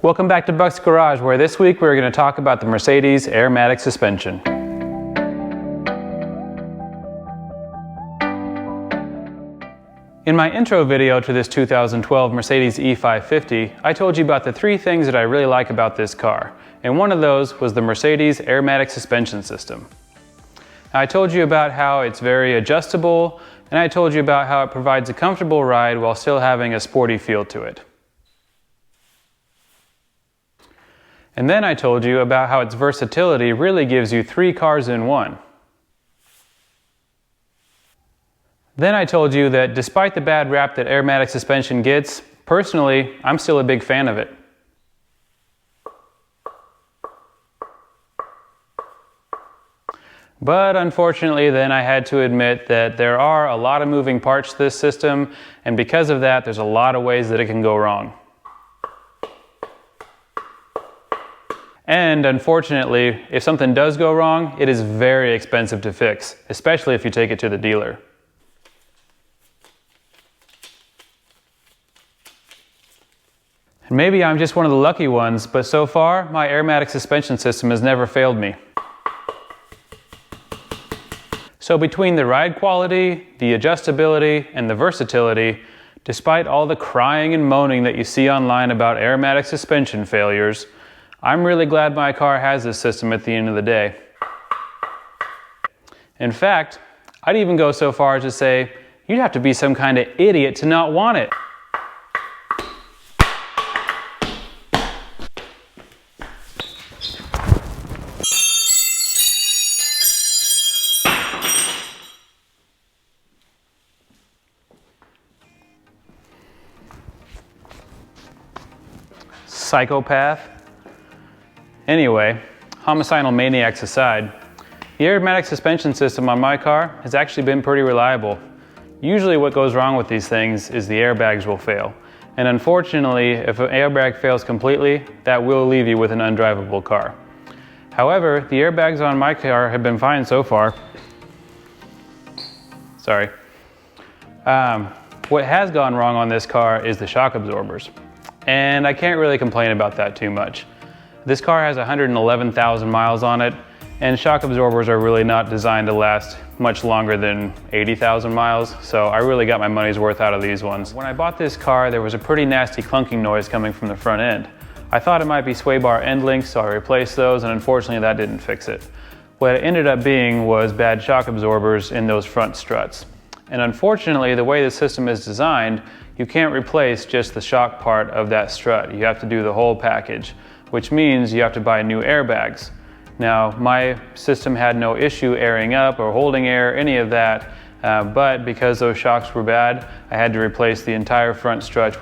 Welcome back to Buck's Garage, where this week we're going to talk about the Mercedes Airmatic suspension. In my intro video to this 2012 Mercedes E550, I told you about the three things that I really like about this car, and one of those was the Mercedes Airmatic suspension system. I told you about how it's very adjustable, and I told you about how it provides a comfortable ride while still having a sporty feel to it. And then I told you about how its versatility really gives you three cars in one. Then I told you that despite the bad rap that Airmatic suspension gets, personally, I'm still a big fan of it. But unfortunately, then I had to admit that there are a lot of moving parts to this system, and because of that, there's a lot of ways that it can go wrong. And unfortunately, if something does go wrong, it is very expensive to fix, especially if you take it to the dealer. And maybe I'm just one of the lucky ones, but so far, my Airmatic suspension system has never failed me. So between the ride quality, the adjustability, and the versatility, despite all the crying and moaning that you see online about Airmatic suspension failures, I'm really glad my car has this system at the end of the day. In fact, I'd even go so far as to say, you'd have to be some kind of idiot to not want it. Psychopath. Anyway, homicidal maniacs aside, the Airmatic suspension system on my car has actually been pretty reliable. Usually what goes wrong with these things is the airbags will fail. And unfortunately, if an airbag fails completely, that will leave you with an undrivable car. However, the airbags on my car have been fine so far. Sorry. What has gone wrong on this car is the shock absorbers. And I can't really complain about that too much. This car has 111,000 miles on it, and shock absorbers are really not designed to last much longer than 80,000 miles, so I really got my money's worth out of these ones. When I bought this car, there was a pretty nasty clunking noise coming from the front end. I thought it might be sway bar end links, so I replaced those, and unfortunately that didn't fix it. What it ended up being was bad shock absorbers in those front struts. And unfortunately, the way the system is designed, you can't replace just the shock part of that strut. You have to do the whole package, which means you have to buy new airbags. Now, my system had no issue airing up or holding air, any of that, but because those shocks were bad, I had to replace the entire front struts,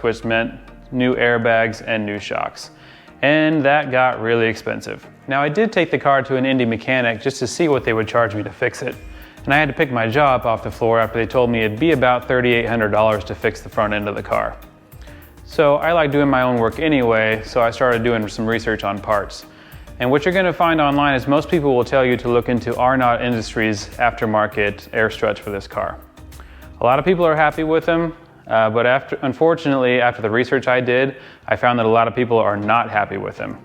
which meant new airbags and new shocks. And that got really expensive. Now, I did take the car to an indie mechanic just to see what they would charge me to fix it. And I had to pick my jaw up off the floor after they told me it'd be about $3,800 to fix the front end of the car. So I like doing my own work anyway, so I started doing some research on parts. And what you're going to find online is most people will tell you to look into Arnott Industries aftermarket air struts for this car. A lot of people are happy with them, but unfortunately, after the research I did, I found that a lot of people are not happy with them.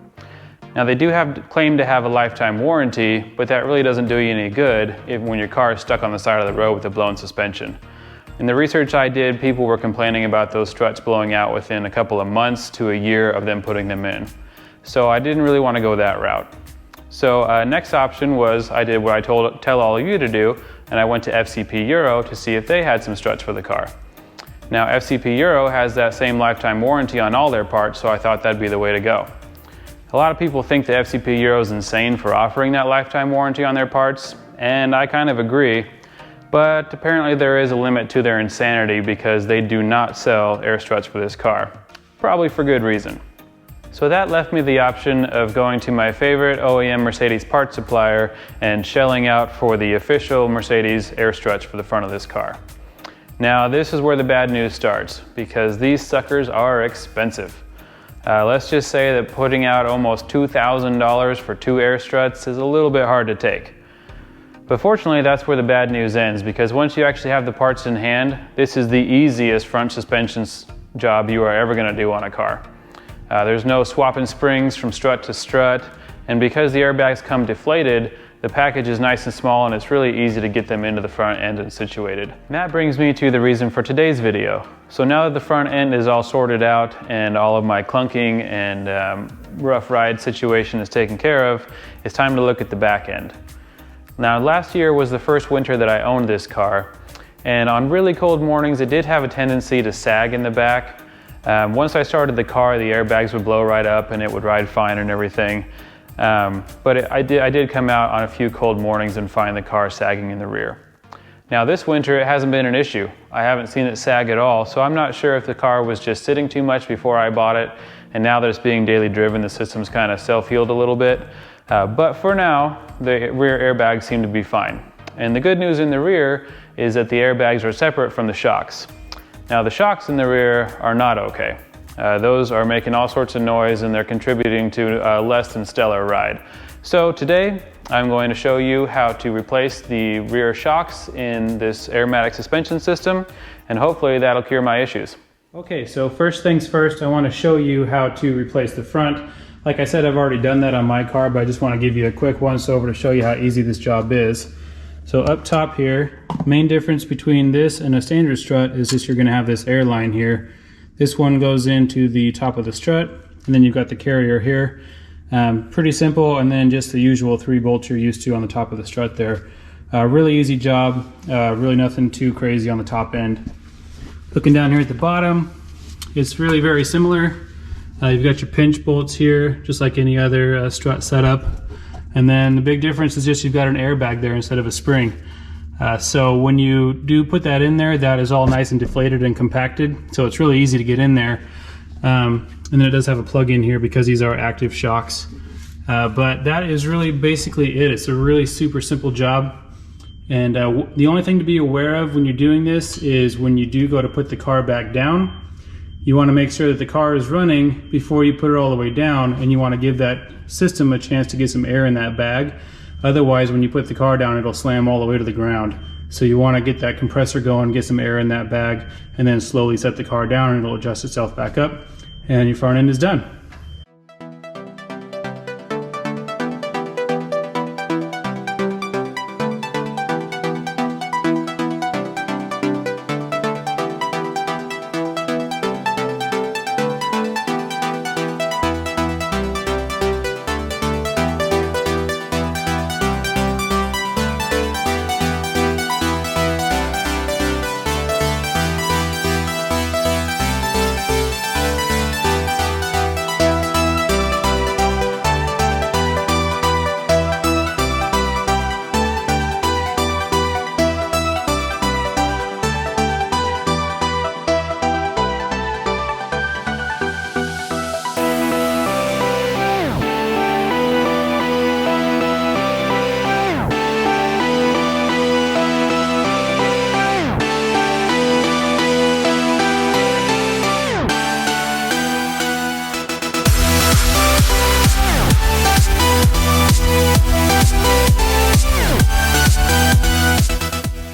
Now, they do claim to have a lifetime warranty, but that really doesn't do you any good when your car is stuck on the side of the road with a blown suspension. In the research I did, people were complaining about those struts blowing out within a couple of months to a year of them putting them in. So I didn't really want to go that route. So next option was I did what I tell all of you to do, and I went to FCP Euro to see if they had some struts for the car. Now, FCP Euro has that same lifetime warranty on all their parts, so I thought that'd be the way to go. A lot of people think the FCP Euro is insane for offering that lifetime warranty on their parts, and I kind of agree. But apparently there is a limit to their insanity because they do not sell air struts for this car. Probably for good reason. So that left me the option of going to my favorite OEM Mercedes parts supplier and shelling out for the official Mercedes air struts for the front of this car. Now this is where the bad news starts, because these suckers are expensive. Let's just say that putting out almost $2,000 for two air struts is a little bit hard to take. But fortunately, that's where the bad news ends, because once you actually have the parts in hand, this is the easiest front suspension job you are ever going to do on a car. There's no swapping springs from strut to strut, and because the airbags come deflated, the package is nice and small and it's really easy to get them into the front end and situated. And that brings me to the reason for today's video. So now that the front end is all sorted out and all of my clunking and rough ride situation is taken care of, it's time to look at the back end. Now last year was the first winter that I owned this car, and on really cold mornings it did have a tendency to sag in the back. Once I started the car, the airbags would blow right up and it would ride fine and everything. I did come out on a few cold mornings and find the car sagging in the rear. Now this winter it hasn't been an issue. I haven't seen it sag at all, so I'm not sure if the car was just sitting too much before I bought it, and now that it's being daily driven, the system's kind of self-healed a little bit. But for now, the rear airbags seem to be fine. And the good news in the rear is that the airbags are separate from the shocks. Now the shocks in the rear are not okay. Those are making all sorts of noise and they're contributing to a less than stellar ride. So today I'm going to show you how to replace the rear shocks in this Airmatic suspension system, and hopefully that'll cure my issues. Okay, so first things first, I want to show you how to replace the front. Like I said, I've already done that on my car, but I just want to give you a quick once over to show you how easy this job is. So up top here, main difference between this and a standard strut is just you're going to have this air line here. This one goes into the top of the strut, and then you've got the carrier here. Pretty simple, and then just the usual 3 bolts you're used to on the top of the strut there. Really easy job, really nothing too crazy on the top end. Looking down here at the bottom, it's really very similar. You've got your pinch bolts here, just like any other strut setup. And then the big difference is just you've got an airbag there instead of a spring. So when you do put that in there, that is all nice and deflated and compacted, so it's really easy to get in there. And then it does have a plug-in here because these are active shocks. But that is really basically it. It's a really super simple job. And the only thing to be aware of when you're doing this is when you do go to put the car back down, you want to make sure that the car is running before you put it all the way down, and you want to give that system a chance to get some air in that bag. Otherwise, when you put the car down, it'll slam all the way to the ground. So you want to get that compressor going, get some air in that bag, and then slowly set the car down and it'll adjust itself back up, and your front end is done.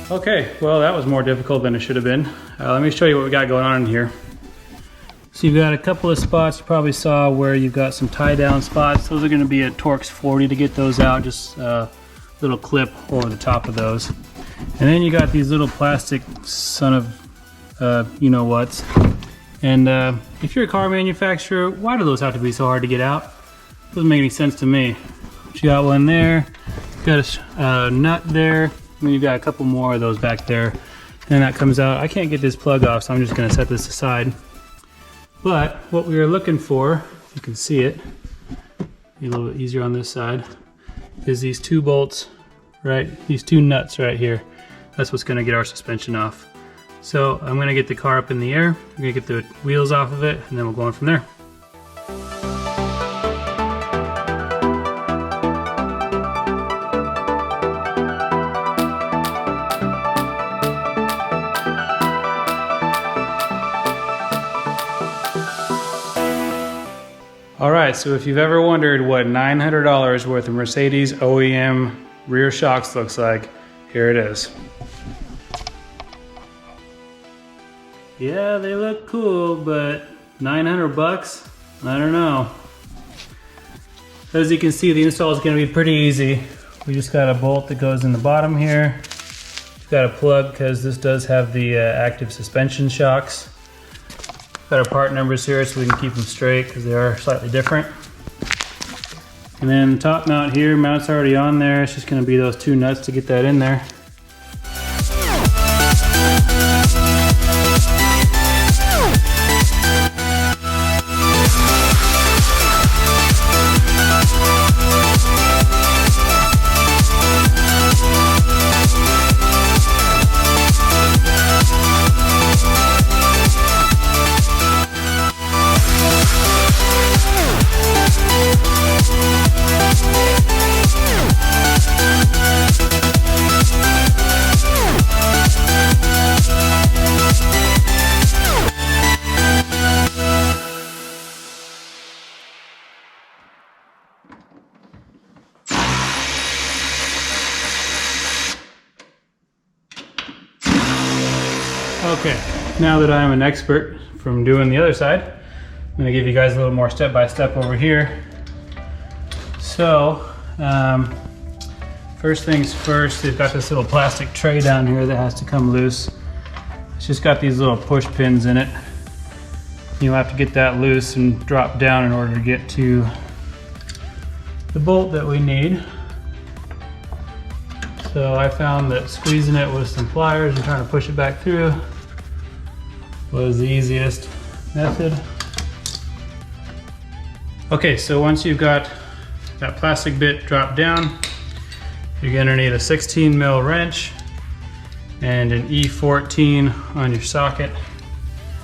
Okay, well that was more difficult than it should have been. Let me show you what we got going on in here. So you've got a couple of spots you probably saw where you've got some tie down spots. Those are going to be at Torx 40 to get those out, just a little clip over the top of those. And then you got these little plastic son of you know whats. And if you're a car manufacturer, why do those have to be so hard to get out? Doesn't make any sense to me. You got one there, got a nut there, and then you've got a couple more of those back there. And that comes out. I can't get this plug off, so I'm just going to set this aside. But what we are looking for, you can see it, be a little bit easier on this side, is these 2 bolts, right? These 2 nuts right here. That's what's going to get our suspension off. So I'm going to get the car up in the air, we're going to get the wheels off of it, and then we'll go on from there. Alright, so if you've ever wondered what $900 worth of Mercedes OEM rear shocks looks like, here it is. Yeah, they look cool, but 900 bucks? I don't know. As you can see, the install is going to be pretty easy. We just got a bolt that goes in the bottom here. We've got a plug because this does have the active suspension shocks. Got our part numbers here so we can keep them straight because they are slightly different. And then the top mount here, mount's already on there. It's just going to be those two nuts to get that in there. Okay, now that I'm an expert from doing the other side, I'm going to give you guys a little more step-by-step over here. So, first things first, they've got this little plastic tray down here that has to come loose. It's just got these little push pins in it. You'll have to get that loose and drop down in order to get to the bolt that we need. So I found that squeezing it with some pliers and trying to push it back through was the easiest method. Okay, so once you've got that plastic bit dropped down, you're going to need a 16 mil wrench and an E14 on your socket.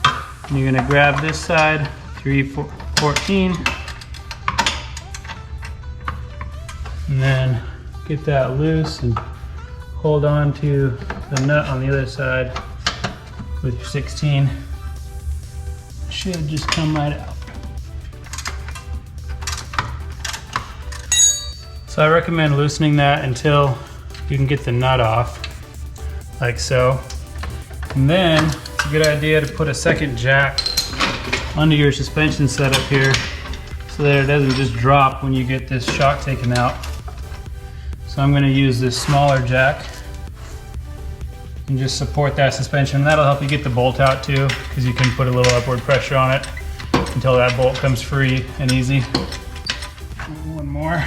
And you're going to grab this side through E14 and then get that loose and hold on to the nut on the other side with your 16. Should just come right out. So I recommend loosening that until you can get the nut off, like so. And then it's a good idea to put a second jack under your suspension setup here so that it doesn't just drop when you get this shock taken out. So I'm going to use this smaller jack and just support that suspension. That'll help you get the bolt out too, because you can put a little upward pressure on it until that bolt comes free and easy. One more.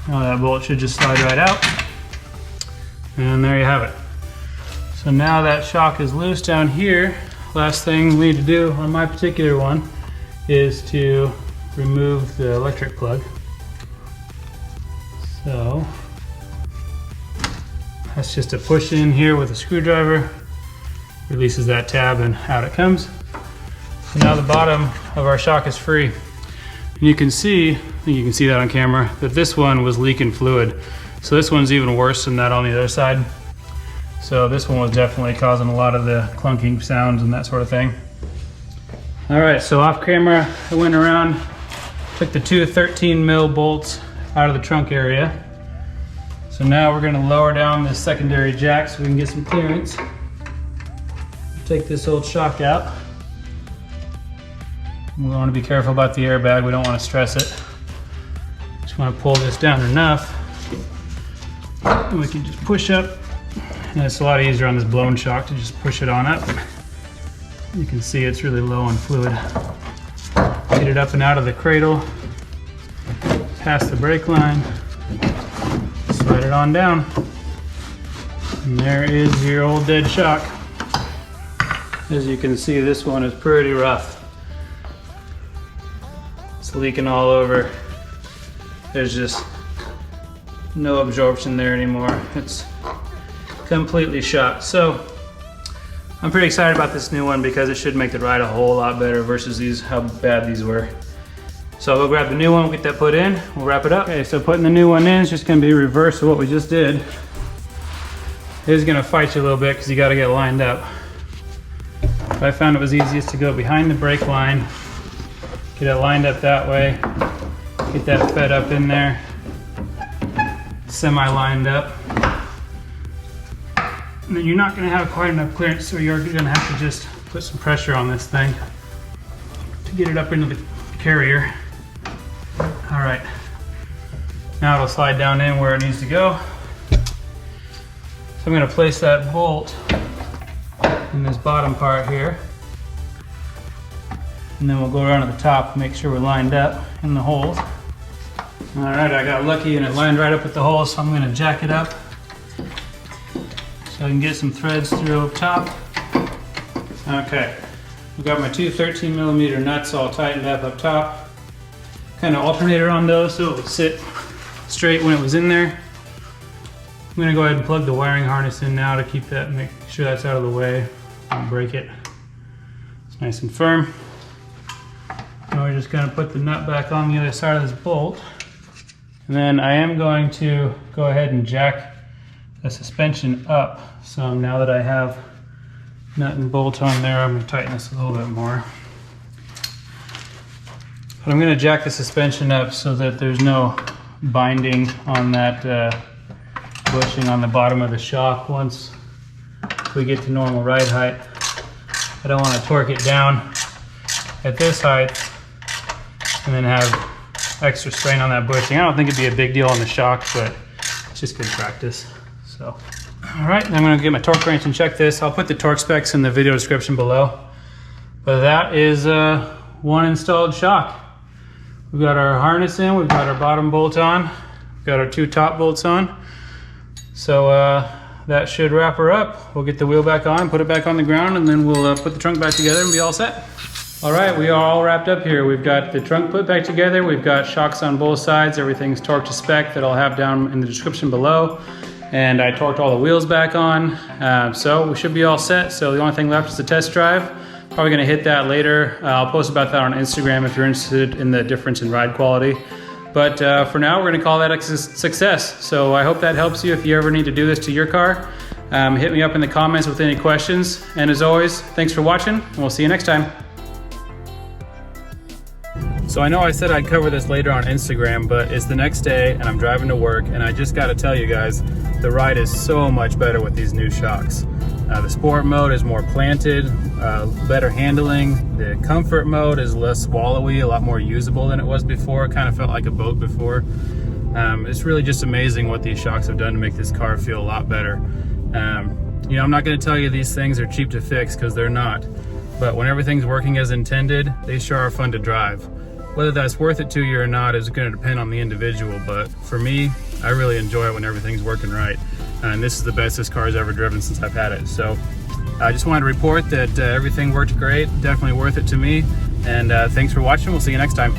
Now that bolt should just slide right out. And there you have it. So now that shock is loose down here, last thing we need to do on my particular one is to remove the electric plug. So that's just a push in here with a screwdriver, releases that tab and out it comes. So now the bottom of our shock is free. And you can see, I think you can see that on camera, that this one was leaking fluid. So this one's even worse than that on the other side. So this one was definitely causing a lot of the clunking sounds and that sort of thing. All right, so off camera, I went around, took the two 13 mil bolts out of the trunk area. So now we're gonna lower down this secondary jack so we can get some clearance. Take this old shock out. We want to be careful about the airbag, we don't want to stress it. Just want to pull this down enough and we can just push up. And it's a lot easier on this blown shock to just push it on up. You can see it's really low on fluid. Get it up and out of the cradle, past the brake line, slide it on down. And there is your old dead shock. As you can see, this one is pretty rough. It's leaking all over. There's just no absorption there anymore. It's completely shot. So I'm pretty excited about this new one because it should make the ride a whole lot better versus these, how bad these were. So I'll go grab the new one, we'll get that put in, we'll wrap it up. Okay, so putting the new one in is just gonna be reverse of what we just did. It is gonna fight you a little bit because you gotta get lined up. But I found it was easiest to go behind the brake line, get it lined up that way, get that fed up in there, semi-lined up. And then you're not gonna have quite enough clearance, so you're gonna have to just put some pressure on this thing. to get it up into the carrier. All right, now it'll slide down in where it needs to go. So I'm gonna place that bolt in this bottom part here. And then we'll go around to the top, make sure we're lined up in the holes. All right, I got lucky and it lined right up with the holes, so I'm gonna jack it up so I can get some threads through up top. Okay, I've got my two 13mm nuts all tightened up top. Kind of alternator on those so it would sit straight when it was in there. I'm gonna go ahead and plug the wiring harness in now to keep that, make sure that's out of the way. Don't break it. It's nice and firm. Now we're just gonna put the nut back on the other side of this bolt. And then I am going to go ahead and jack the suspension up some. Now that I have nut and bolt on there, I'm gonna tighten this a little bit more. But I'm gonna jack the suspension up so that there's no binding on that bushing on the bottom of the shock. Once we get to normal ride height, I don't want to torque it down at this height and then have extra strain on that bushing. I don't think it'd be a big deal on the shock, but it's just good practice. So, all right, I'm gonna get my torque wrench and check this. I'll put the torque specs in the video description below. But that is one installed shock. We've got our harness in, we've got our bottom bolt on, we've got our two top bolts on. So that should wrap her up. We'll get the wheel back on, put it back on the ground, and then we'll put the trunk back together and be all set. All right, we are all wrapped up here. We've got the trunk put back together. We've got shocks on both sides. Everything's torqued to spec that I'll have down in the description below. And I torqued all the wheels back on. So we should be all set. So the only thing left is the test drive. Probably gonna hit that later. I'll post about that on Instagram if you're interested in the difference in ride quality. But for now, we're gonna call that a success. So I hope that helps you if you ever need to do this to your car. Hit me up in the comments with any questions. And as always, thanks for watching, and we'll see you next time. So I know I said I'd cover this later on Instagram, but it's the next day and I'm driving to work, and I just gotta tell you guys, the ride is so much better with these new shocks. The sport mode is more planted, better handling. The comfort mode is less wallowy, a lot more usable than it was before. It kind of felt like a boat before. It's really just amazing what these shocks have done to make this car feel a lot better. You know, I'm not gonna tell you these things are cheap to fix, because they're not. But when everything's working as intended, they sure are fun to drive. Whether that's worth it to you or not is gonna depend on the individual, but for me, I really enjoy it when everything's working right. And this is the best this car's ever driven since I've had it. So I just wanted to report that everything worked great, definitely worth it to me. And thanks for watching, we'll see you next time.